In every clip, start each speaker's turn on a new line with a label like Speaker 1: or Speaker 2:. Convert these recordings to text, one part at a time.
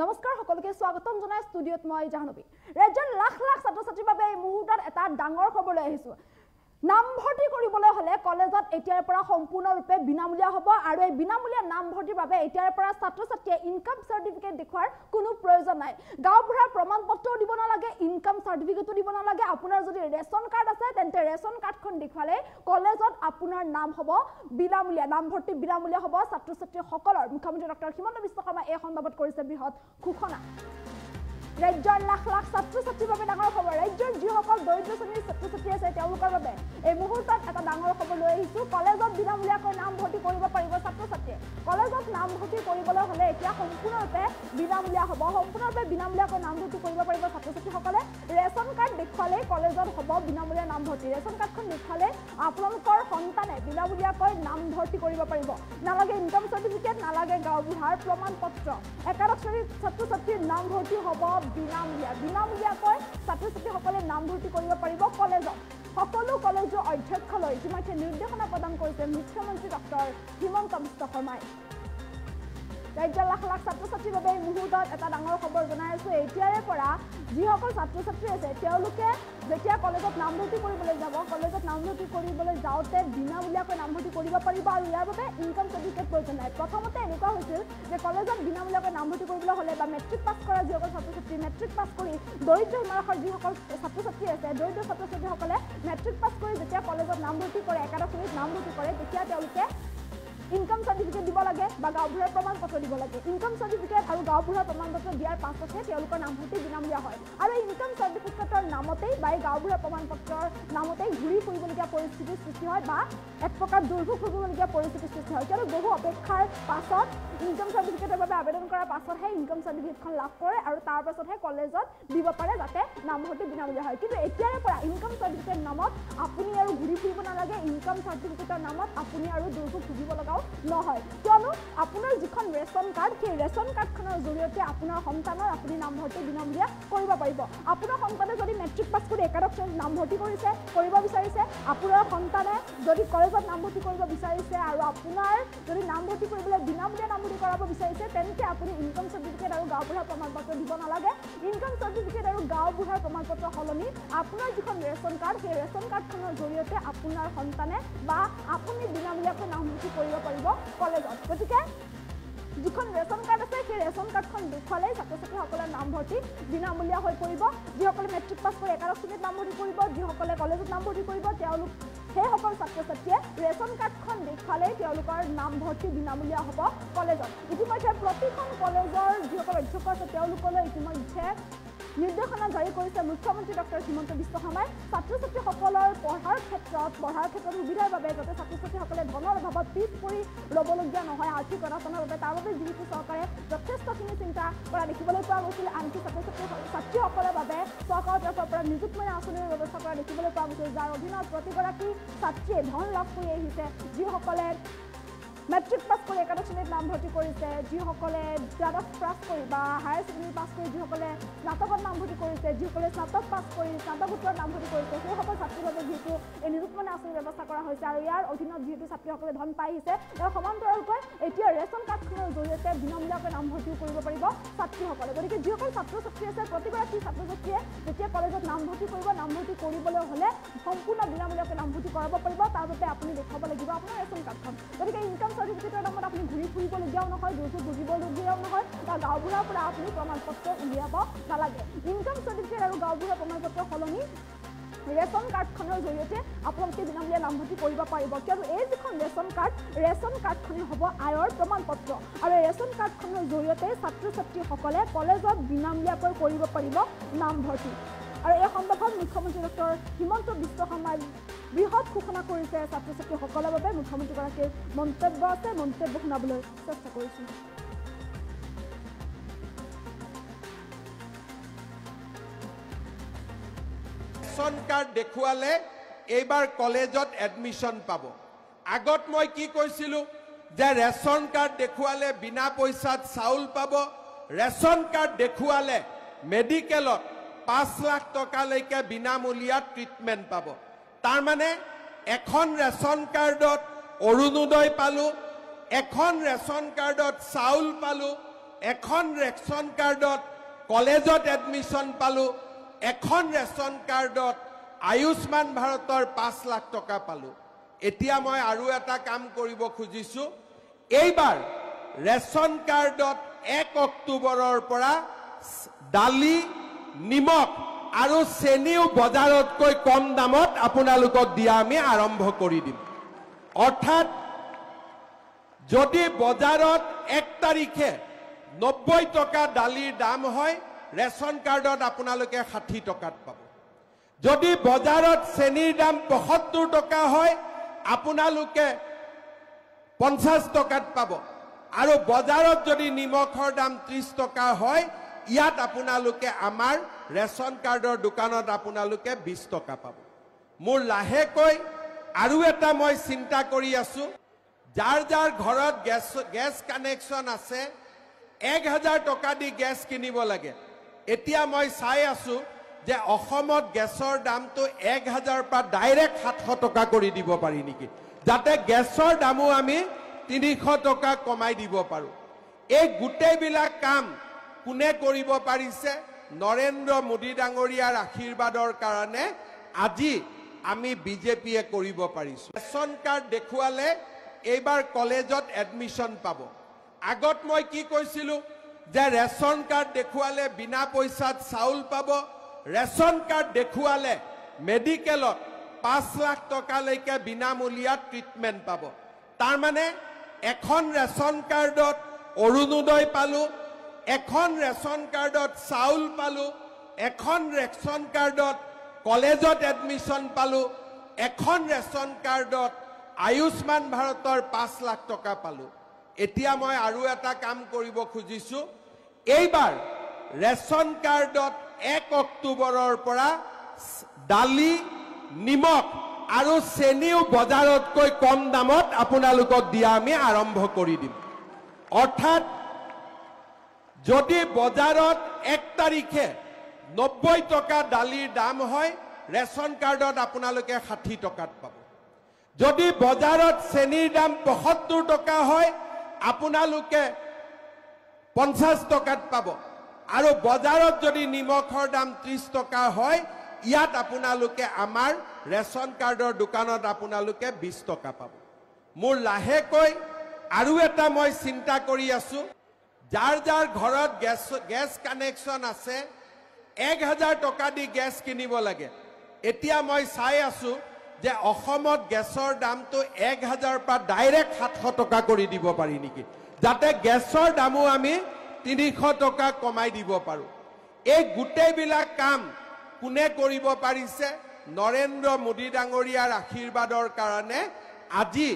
Speaker 1: নমস্কাৰ সকলোকে স্বাগতম জনাই ষ্টুডিঅত মই জাহ্নবী ৰাজ্যৰ লাখ লাখ ছাত্ৰ ছাত্ৰীৰ বাবে এই মুহূৰ্তত এটা ডাঙৰ খবৰ লৈ আহিছো নামভৰ্তি কৰিবলৈ হলে কলেজত এতিয়াৰ পৰা সম্পূৰ্ণৰূপে বিনামূলীয়া হ'ব আৰু এই বিনামূলীয়া নামভৰ্তিৰ বাবে এতিয়াৰ পৰা ছাত্ৰ ছাত্ৰীয়ে ইনকাম সাৰ্টিফিকেট দেখুৱাৰ কোনো প্ৰয়োজন নাই গাঁওবুঢ়াৰ প্ৰমাণপত্ৰও দিব নালাগে ইনকাম সাৰ্টিফিকেটও দিব নালাগে আপোনাৰ যদি ৰেচন কাৰ্ড আছে তেন্তে ৰেচন কাৰ্ডখন দেখুৱালে কলেজত আপোনাৰ নাম হ'ব বিনামূলীয়া নামভৰ্তি বিনামূলীয়া হ'ব ছাত্ৰ ছাত্ৰীসকলৰ মুখ্যমন্ত্ৰী ডক্টৰ হিমন্ত বিশ্ব শৰ্মা এই সন্দৰ্ভত কৰিছে বৃহৎ ঘোষণা ৰাজ্যৰ লাখ লাখ ছাত্ৰ ছাত্ৰীৰ বাবে ডাঙৰ খবৰ ৰাজ্যৰ যিসকল দৰিদ্ৰ শ্ৰেণীৰ ছাত্ৰ ছাত্ৰী আছে তেওঁলোকৰ বাবে এই মুহূৰ্তত এটা ডাঙৰ খবৰ লৈ আহিছো কলেজত বিনামূলীয়াকৈ নামভৰ্তি কৰিব পাৰিব ছাত্ৰ ছাত্ৰীয়ে কলেজত নামভৰ্তি কৰিবলৈ হলে এতিয়া সম্পূৰ্ণৰূপে বিনামূলীয়া হ'ব সম্পূৰ্ণৰূপে বিনামূলীয়াকৈ নামভৰ্তি কৰিব পাৰিব ছাত্ৰ ছাত্ৰীসকলে ৰেচন কাৰ্ড দেখুৱালে কলেজত হ'ব বিনামূলীয়া নামভৰ্তি ৰেচন কাৰ্ডখন দেখুৱালে আপোনালোকৰ সন্তানে বিনামূলীয়াকৈ নামভৰ্তি কৰিব পাৰিব নালাগে ইনকাম সাৰ্টিফিকেট নালাগে গাঁওবুঢ়াৰ প্ৰমাণপত্ৰ একাদশ শ্ৰেণীৰ ছাত্ৰ ছাত্ৰীৰ নামভৰ্তি হ'ব বিনামূলীয়াকৈ ছাত্ৰ ছাত্ৰীসকলে নামভৰ্তি কৰিব পাৰিব কলেজত সকলো কলেজৰ অধ্যক্ষলৈ ইতিমধ্যে নিৰ্দেশনা প্ৰদান কৰিছে মুখ্যমন্ত্ৰী ডক্টৰ হিমন্ত বিশ্ব শৰ্মাই ৰাজ্যৰ লাখ লাখ ছাত্ৰ ছাত্ৰীৰ বাবে এই মুহূৰ্তত এটা ডাঙৰ খবৰ জনাই আছো এতিয়াৰে পৰা যিসকল ছাত্ৰ ছাত্ৰী আছে তেওঁলোকে যেতিয়া কলেজত নামভৰ্তি কৰিবলৈ যাব কলেজত নামভৰ্তি কৰিবলৈ যাওঁতে বিনামূলীয়াকৈ নামভৰ্তি কৰিব পাৰিব আৰু ইয়াৰ বাবে ইনকাম সাৰ্টিফিকেট প্ৰয়োজন নাই প্ৰথমতে এনেকুৱা হৈছিল যে কলেজত বিনামূলীয়াকৈ নামভৰ্তি কৰিবলৈ হ'লে বা মেট্ৰিক পাছ কৰা যিসকল ছাত্ৰ ছাত্ৰী মেট্ৰিক পাছ কৰি দৰিদ্ৰ সীমাৰেখাৰ যিসকল ছাত্ৰ ছাত্ৰী আছে দৰিদ্ৰ ছাত্ৰ ছাত্ৰীসকলে মেট্ৰিক পাছ কৰি যেতিয়া কলেজত নামভৰ্তি কৰে একাদশ শ্ৰেণীত নামভৰ্তি কৰে তেতিয়া তেওঁলোকে ইনকাম সাৰ্টিফিকেট দিব লাগে বা গাঁওবুঢ়াৰ প্ৰমাণপত্ৰ দিব লাগে ইনকাম সাৰ্টিফিকেট আৰু গাঁওবুঢ়াৰ প্ৰমাণপত্ৰ দিয়াৰ পাছতহে তেওঁলোকৰ নামভৰ্তি বিনামূলীয়া হয় আৰু ইনকাম সাৰ্টিফিকেটৰ নামতেই বা গাঁওবুঢ়াৰ প্ৰমাণপত্ৰৰ নামতেই ঘূৰি ফুৰিবলগীয়া পৰিস্থিতিৰ সৃষ্টি হয় বা এক প্ৰকাৰ দুৰ্ভোগ ভুগিবলগীয়া পৰিস্থিতিৰ সৃষ্টি হয় কিয়নো বহু অপেক্ষাৰ পাছত ইনকাম সাৰ্টিফিকেটৰ বাবে আবেদন কৰাৰ পাছতহে ইনকাম সাৰ্টিফিকেটখন লাভ কৰে আৰু তাৰ পাছতহে কলেজত দিব পাৰে যাতে নামভৰ্তি বিনামূলীয়া হয় কিন্তু এতিয়াৰে পৰা ইনকাম সাৰ্টিফিকেট নামত আপুনি আৰু ঘূৰি ফুৰিব নালাগে ইনকাম সাৰ্টিফিকেটৰ নামত আপুনি আৰু দুৰ্ভোগ ভুগিব লগাও নহয় কিয়নো আপোনাৰ যিখন ৰেচন কাৰ্ড সেই ৰেচন কাৰ্ডখনৰ জৰিয়তে আপোনাৰ সন্তানৰ আপুনি নামভৰ্তি বিনামূলীয়া কৰিব পাৰিব আপোনাৰ সন্তানে যদি মেট্ৰিক পাছ কৰি একাদশ শ্ৰেণীত নামভৰ্তি কৰিব বিচাৰিছে আপোনাৰ সন্তানে যদি কলেজত নামভৰ্তি কৰিব বিচাৰিছে আৰু আপোনাৰ যদি নামভৰ্তি কৰিবলৈ বিনামূলীয়া নামভৰ্তি কৰাব বিচাৰিছে তেন্তে আপুনি ইনকাম সাৰ্টিফিকেট আৰু গাঁওবুঢ়াৰ প্ৰমাণপত্ৰ দিব নালাগে ইনকাম সাৰ্টিফিকেট আৰু গাঁওবুঢ়াৰ প্ৰমাণপত্ৰ সলনি আপোনাৰ যিখন ৰেচন কাৰ্ড সেই ৰেচন কাৰ্ডখনৰ জৰিয়তে আপোনাৰ সন্তানে বা আপুনি বিনামূলীয়াকৈ নামভৰ্তি কৰিব পাৰিব কলেজত গতিকে যিখন ৰেচন কাৰ্ড আছে সেই ৰেচন কাৰ্ডখন দেখুৱালে ছাত্ৰ ছাত্ৰীসকলৰ নামভৰ্তি বিনামূলীয়া হৈ পৰিব যিসকলে মেট্ৰিক পাছ কৰি একাদশ শ্ৰেণীত নামভৰ্তি কৰিব যিসকলে কলেজত নামভৰ্তি কৰিব তেওঁলোক সেইসকল ছাত্ৰ ছাত্ৰীয়ে ৰেচন কাৰ্ডখন দেখুৱালে তেওঁলোকৰ নামভৰ্তি বিনামূলীয়া হ'ব কলেজত ইতিমধ্যে প্ৰতিখন কলেজৰ যিসকল অধ্যক্ষ আছে তেওঁলোকলৈ ইতিমধ্যে নিৰ্দেশনা জাৰি কৰিছে মুখ্যমন্ত্ৰী ডক্টৰ হিমন্ত বিশ্ব শৰ্মাই ছাত্ৰ ছাত্ৰীসকলৰ পঢ়াৰ ক্ষেত্ৰত সুবিধাৰ বাবে যাতে ছাত্ৰ ছাত্ৰীসকলে ধনৰ অভাৱত পিছ পৰি ৰ'বলগীয়া নহয় আৰ্থিক অনাটনৰ বাবে তাৰ বাবে যিহেতু চৰকাৰে যথেষ্টখিনি চিন্তা কৰা দেখিবলৈ পোৱা গৈছিল আনকি ছাত্ৰীসকলৰ বাবে চৰকাৰৰ তৰফৰ পৰা নিযুতময় আঁচনিৰ ব্যৱস্থা কৰা দেখিবলৈ পোৱা গৈছিল যাৰ অধীনত প্ৰতিগৰাকী ছাত্ৰীয়ে ধন লাভ কৰি আহিছে যিসকলে মেট্ৰিক পাছ কৰি একাদশ শ্ৰেণীত নামভৰ্তি কৰিছে যিসকলে দ্বাদশ পাছ কৰি বা হায়াৰ ছেকেণ্ডেৰী পাছ কৰি যিসকলে স্নাতকত নামভৰ্তি কৰিছে যিসকলে স্নাতক পাছ কৰি স্নাতকোত্তৰত নামভৰ্তি কৰিছে সেইসকল ছাত্ৰীৰ বাবে যিহেতু এই নিযুতময় আঁচনিৰ ব্যৱস্থা কৰা হৈছে আৰু ইয়াৰ অধীনত যিহেতু ছাত্ৰীসকলে ধন পাই আহিছে তাৰ সমান্তৰালকৈ এতিয়া ৰেচন কাৰ্ডখনৰ জৰিয়তে বিনামূলীয়াকৈ নামভৰ্তিও কৰিব পাৰিব ছাত্ৰীসকলে গতিকে যিসকল ছাত্ৰ ছাত্ৰী আছে প্ৰতিগৰাকী ছাত্ৰ ছাত্ৰীয়ে যেতিয়া কলেজত নামভৰ্তি কৰিব নামভৰ্তি কৰিবলৈ হ'লে সম্পূৰ্ণ বিনামূলীয়াকৈ নামভৰ্তি কৰাব পাৰিব তাৰ বাবে আপুনি দেখুৱাব লাগিব আপোনাৰ ৰেচন কাৰ্ডখন গতিকে ইনকাম সাৰ্টিফিকেটৰ নামত আপুনি ঘূৰি ফুৰিবলগীয়াও নহয় দুৰ্ভোগ ভুগিবলগীয়াও নহয় বা গাঁওবুঢ়াৰ পৰা আপুনি প্ৰমাণপত্ৰ উলিয়াব নালাগে ইনকাম সাৰ্টিফিকেট আৰু গাঁওবুঢ়াৰ প্ৰমাণপত্ৰ সলনি ৰেচন কাৰ্ডখনৰ জৰিয়তে আপোনালোকে বিনামূলীয়া নামভৰ্তি কৰিব পাৰিব কিয়নো এই যিখন ৰেচন কাৰ্ডখনেই হ'ব আয়ৰ প্ৰমাণপত্ৰ আৰু ৰেচন কাৰ্ডখনৰ জৰিয়তে ছাত্ৰ ছাত্ৰীসকলে কলেজত বিনামূলীয়াকৈ কৰিব পাৰিব নামভৰ্তি আৰু এই সন্দৰ্ভত মুখ্যমন্ত্ৰী ডক্টৰ হিমন্ত বিশ্ব শৰ্মাই বৃহৎ ঘোষণা কৰিছে ছাত্ৰ ছাত্ৰীসকলৰ বাবে মুখ্যমন্ত্ৰীগৰাকীৰ মন্তব্য আছে মন্তব্য শুনাবলৈ চেষ্টা কৰিছোঁ
Speaker 2: ৰেচন কাৰ্ড দেখুৱালে এইবাৰ কলেজত এডমিশ্যন পাব আগত মই কি কৈছিলোঁ যে ৰেচন কাৰ্ড দেখুৱালে বিনা পইচাত চাউল পাব ৰেচন কাৰ্ড দেখুৱালে মেডিকেলত 5 লাখ টকালৈকে বিনামূলীয়া ট্ৰিটমেণ্ট পাব তাৰ মানে এখন ৰেচন কাৰ্ডত অৰুণোদয় পালো এখন ৰেচন কাৰ্ডত চাউল পালো এখন ৰেচন কাৰ্ডত কলেজত এডমিশ্যন পালোঁ, এখন ৰেচন কাৰ্ডত আয়ুষ্মান ভাৰতৰ 5 লাখ টকা পালোঁ। এতিয়া মই আৰু এটা কাম কৰিব খুজিছোঁ, এইবাৰ ৰেচন কাৰ্ডত 1 অক্টোবৰৰ পৰা দালি, নিমখ আৰু চেনিও বজাৰতকৈ কম দামত আপোনালোকক দিয়া আমি আৰম্ভ কৰি দিম। অৰ্থাৎ যদি বজাৰত 1 তাৰিখে 90 টকা দালিৰ দাম হয়, ৰেচন কাৰ্ডত আপোনালোকে 60 টকাত পাব। যদি বজাৰত চেনিৰ দাম 75 টকা হয়, আপোনালোকে 50 টকাত পাব। আৰু বজাৰত যদি নিমখৰ দাম 30 টকা হয়, ইয়াত আপোনালোকে আমাৰ ৰেচন কাৰ্ডৰ দোকানত আপোনালোকে 20 টকা পাব। মোৰ লাহেকৈ আৰু এটা মই চিন্তা কৰি আছোঁ, যাৰ যাৰ ঘৰত গেছ কানেকশ্যন আছে 1000 টকা দি গেছ কিনিব লাগে। এতিয়া মই চাই আছোঁ যে অসমত গেছৰ দামটো 1000 পৰা ডাইৰেক্ট 700 টকা কৰি দিব পাৰি নেকি, যাতে গেছৰ দামো আমি 300 টকা কমাই দিব পাৰোঁ। এই গোটেইবিলাক কাম কোনে কৰিব পাৰিছে? নৰেন্দ্ৰ মোদী ডাঙৰীয়াৰ আশীৰ্বাদৰ কাৰণে আজি আমি বিজেপিয়ে কৰিব পাৰিছোঁ। ৰেচন কাৰ্ড দেখুৱালে এইবাৰ কলেজত এডমিশ্যন পাব। আগত মই কি কৈছিলোঁ যে ৰেচন কাৰ্ড দেখুৱালে বিনা পইচাত চাউল পাব, ৰেচন কাৰ্ড দেখুৱালে মেডিকেলত 5 লাখ টকালৈকে বিনামূলীয়াত ট্ৰিটমেণ্ট পাব। তাৰমানে এখন ৰেচন কাৰ্ডত অৰুণোদয় পালোঁ, এখন ৰেচন কাৰ্ডত চাউল পালোঁ, এখন ৰেচন কাৰ্ডত কলেজত এডমিশ্যন পালোঁ, এখন ৰেচন কাৰ্ডত আয়ুষ্মান ভাৰতৰ 5 লাখ টকা পালোঁ। এতিয়া মই আৰু এটা কাম কৰিব খুজিছোঁ, এইবাৰ ৰেচন কাৰ্ডত 1 অক্টোবৰৰ পৰা দালি, নিমখ আৰু চেনিও বজাৰতকৈ কম দামত আপোনালোকক দিয়া আমি আৰম্ভ কৰি দিম। অৰ্থাৎ যদি বজাৰত 1 তাৰিখে 90 টকা দালিৰ দাম হয়, ৰেচন কাৰ্ডত আপোনালোকে 60 টকাত পাব। যদি বজাৰত চেনিৰ দাম 75 টকা হয়, আপোনালোকে 50 টকাত পাব। আৰু বজাৰত যদি নিমখৰ দাম 30 টকা হয়, ইয়াত আপোনালোকে আমাৰ ৰেচন কাৰ্ডৰ দোকানত আপোনালোকে 20 টকা পাব। মোৰ লাহেকৈ আৰু এটা মই চিন্তা কৰি আছোঁ, যাৰ যাৰ ঘৰত গেছ কানেকশ্যন আছে 1000 টকা দি গেছ কিনিব লাগে। এতিয়া মই চাই আছোঁ যে অসমত গেছৰ দামটো 1000 পৰা ডাইৰেক্ট 700 টকা কৰি দিব পাৰি নেকি, যাতে গেছৰ দামো আমি 300 টকা কমাই দিব পাৰোঁ। এই গোটেইবিলাক কাম কোনে কৰিব পাৰিছে? নৰেন্দ্ৰ মোদী ডাঙৰীয়াৰ আশীৰ্বাদৰ কাৰণে আজি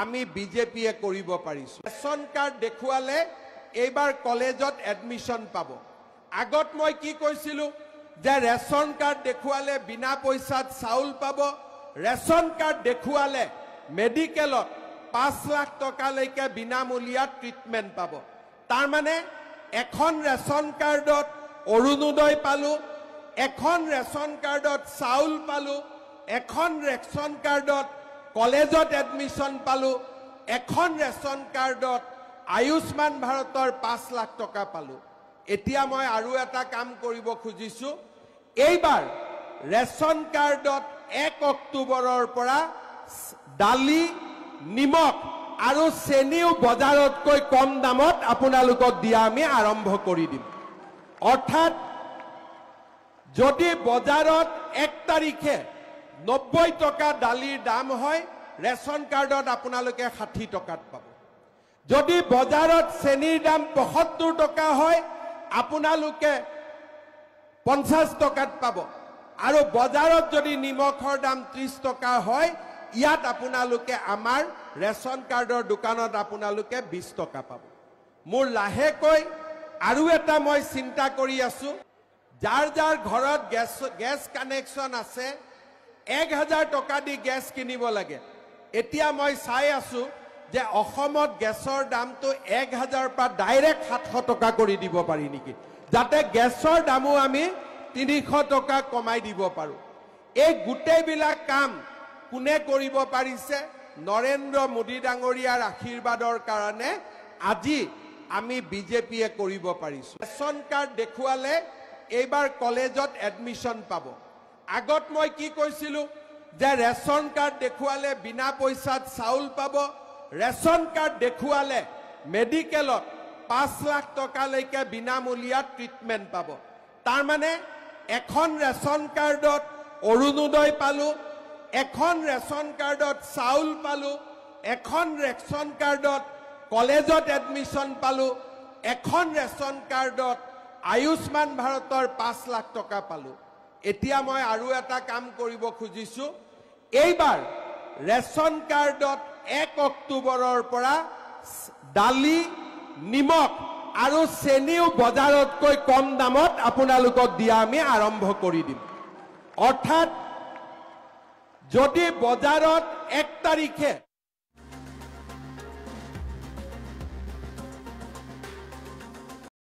Speaker 2: আমি বিজেপিয়ে কৰিব পাৰিছোঁ। ৰেচন কাৰ্ড দেখুৱালে এইবাৰ কলেজত এডমিশ্যন পাব। আগত মই কি কৈছিলোঁ যে ৰেচন কাৰ্ড দেখুৱালে বিনা পইচাত চাউল পাব, ৰেচন কাৰ্ড দেখুৱালে মেডিকেলত 5 লাখ টকালৈকে বিনামূলীয়াত ট্ৰিটমেণ্ট পাব। তাৰমানে এখন ৰেচন কাৰ্ডত অৰুণোদয় পালোঁ, এখন ৰেচন কাৰ্ডত চাউল পালোঁ, এখন ৰেচন কাৰ্ডত কলেজত এডমিশ্যন পালোঁ, এখন ৰেচন কাৰ্ডত আয়ুষ্মান ভাৰতৰ 5 লাখ টকা পালোঁ। এতিয়া মই আৰু এটা কাম কৰিব খুজিছোঁ, এইবাৰ ৰেচন কাৰ্ডত 1 অক্টোবৰৰ পৰা দালি, নিমখ আৰু চেনিও বজাৰতকৈ কম দামত আপোনালোকক দিয়া আমি আৰম্ভ কৰি দিম। অৰ্থাৎ যদি বজাৰত 1 তাৰিখে 90 টকা দালিৰ দাম হয়, ৰেচন কাৰ্ডত আপোনালোকে 60 টকাত পাব। যদি বজাৰত চেনিৰ দাম 75 টকা হয়, আপোনালোকে 50 টকাত পাব। আৰু বজাৰত যদি নিমখৰ দাম 30 টকা হয়, ইয়াত আপোনালোকে আমাৰ ৰেচন কাৰ্ডৰ দোকানত আপোনালোকে 20 টকা পাব। মোৰ লাহেকৈ আৰু এটা মই চিন্তা কৰি আছোঁ, যাৰ যাৰ ঘৰত গেছ কানেকশ্যন আছে 1000 টকা দি গেছ কিনিব লাগে। এতিয়া মই চাই আছোঁ যে অসমত গেছৰ দামটো 1000 পৰা ডাইৰেক্ট 700 টকা কৰি দিব পাৰি নেকি, যাতে গেছৰ দামো আমি 300 টকা কমাই দিব পাৰোঁ। এই গোটেইবিলাক কাম কোনে কৰিব পাৰিছে? নৰেন্দ্ৰ মোদী ডাঙৰীয়াৰ আশীৰ্বাদৰ কাৰণে আজি আমি বিজেপিয়ে কৰিব পাৰিছো। ৰেচন কাৰ্ড দেখুৱালে এইবাৰ কলেজত এডমিশ্যন পাব। আগত মই কি কৈছিলো যে ৰেচন কাৰ্ড দেখুৱালে বিনা পইচাত চাউল পাব, ৰেচন কাৰ্ড দেখুৱালে মেডিকেলত 5 লাখ টকালৈকে বিনামূলীয়া ট্ৰিটমেণ্ট পাব। তাৰ মানে এখন ৰেচন কাৰ্ডত অৰুণোদয় পালো, এখন ৰেচন কাৰ্ডত চাউল পালো, এখন ৰেচন কাৰ্ডত কলেজত এডমিশ্যন পালো, এখন ৰেচন কাৰ্ডত আয়ুষ্মান ভাৰতৰ 5 লাখ টকা পালো। এতিয়া মই আৰু এটা কাম কৰিব খুজিছো, এইবাৰ ৰেচন কাৰ্ডত 1 অক্টোবৰৰ পৰা দালি, নিমখ আৰু চেনিও বজাৰতকৈ কম দামত আপোনালোকক দিয়া আমি আৰম্ভ কৰি দিম। অৰ্থাৎ যদি বজাৰত 1 তাৰিখে